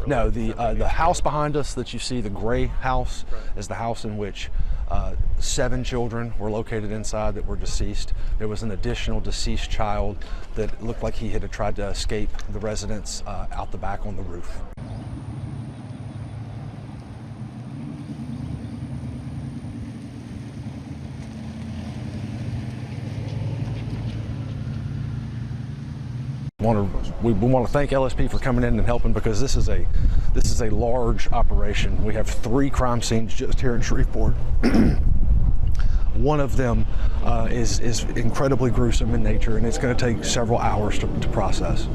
No, the house behind us that you see, the gray house, is the house in which 7 children were located inside that were deceased. There was an additional deceased child that looked like he had tried to escape the residence out the back on the roof. We want to thank LSP for coming in and helping, because this is a large operation. We have 3 crime scenes just here in Shreveport. One of them is incredibly gruesome in nature, and it's going to take several hours to process.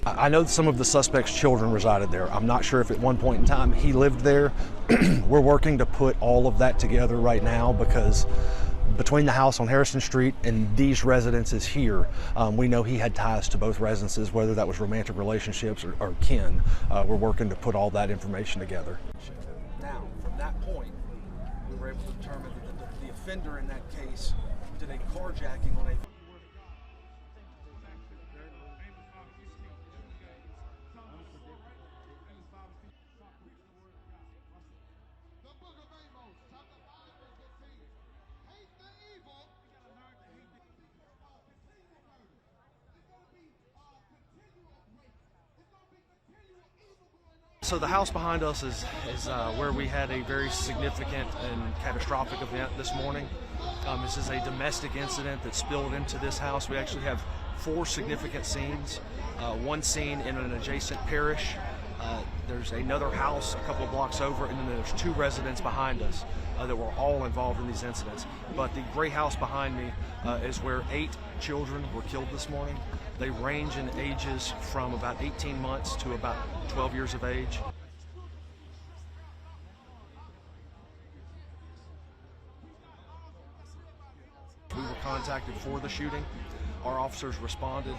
I know some of the suspect's children resided there. I'm not sure if at one point in time he lived there. We're working to put all of that together right now, because between the house on Harrison Street and these residences here, we know he had ties to both residences, whether that was romantic relationships or kin. We're working to put all that information together. Now, from that point, we were able to determine that the offender in that case did a carjacking on a So the house behind us is where we had a very significant and catastrophic event this morning. This is a domestic incident that spilled into this house. We actually have 4 significant scenes. One scene in an adjacent parish. There's another house a couple of blocks over, and then there's 2 residents behind us that were all involved in these incidents. But the gray house behind me is where 8 children were killed this morning. They range in ages from about 18 months to about 12 years of age. We were contacted for the shooting. Our officers responded,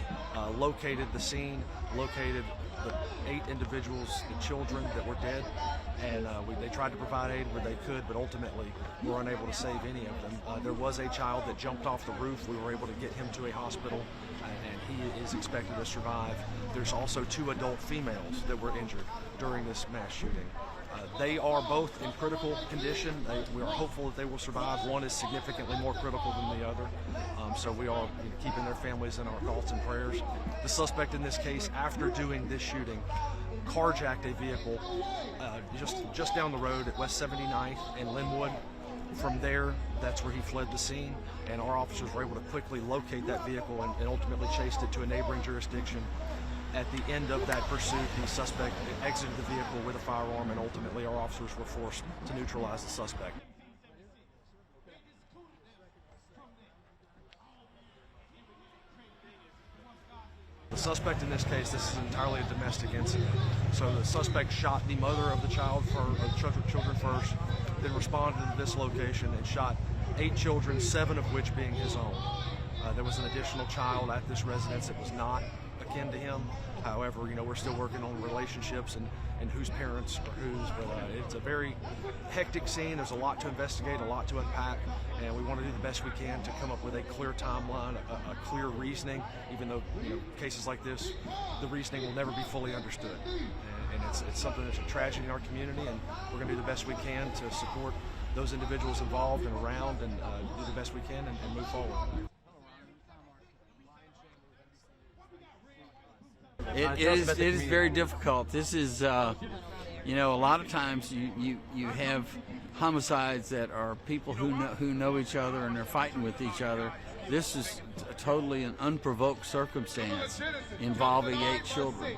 located the scene, located the 8 individuals, the children that were dead, and they tried to provide aid where they could, but ultimately were unable to save any of them. There was a child that jumped off the roof. We were able to get him to a hospital, and he is expected to survive. There's also 2 adult females that were injured during this mass shooting. They are both in critical condition. We are hopeful that they will survive. One is significantly more critical than the other. So we are keeping their families in our thoughts and prayers. The suspect in this case, after doing this shooting, carjacked a vehicle just down the road at West 79th and Linwood. From there, that's where he fled the scene, and our officers were able to quickly locate that vehicle and ultimately chased it to a neighboring jurisdiction. At the end of that pursuit, the suspect exited the vehicle with a firearm, and ultimately our officers were forced to neutralize the suspect. The suspect in this case, this is entirely a domestic incident. So the suspect shot the mother of the children first, then responded to this location and shot 8 children, 7 of which being his own. There was an additional child at this residence that was not akin to him. However, we're still working on relationships and whose parents are whose, but it's a very hectic scene. There's a lot to investigate, a lot to unpack, and we want to do the best we can to come up with a clear timeline, a clear reasoning, even though cases like this, the reasoning will never be fully understood. And it's something that's a tragedy in our community, and we're going to do the best we can to support those individuals involved and around, and do the best we can and move forward. It is very difficult. This is, a lot of times you have homicides that are people who know each other and they're fighting with each other. This is totally an unprovoked circumstance involving 8 children.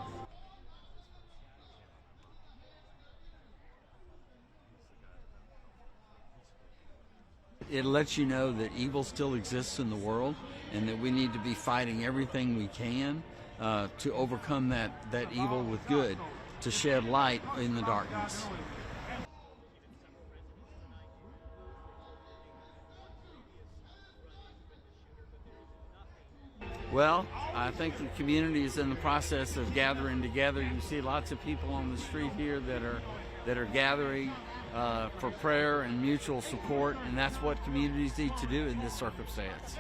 It lets you know that evil still exists in the world, and that we need to be fighting everything we can to overcome that evil with good, to shed light in the darkness. Well, I think the community is in the process of gathering together. You see lots of people on the street here that are gathering for prayer and mutual support, and that's what communities need to do in this circumstance.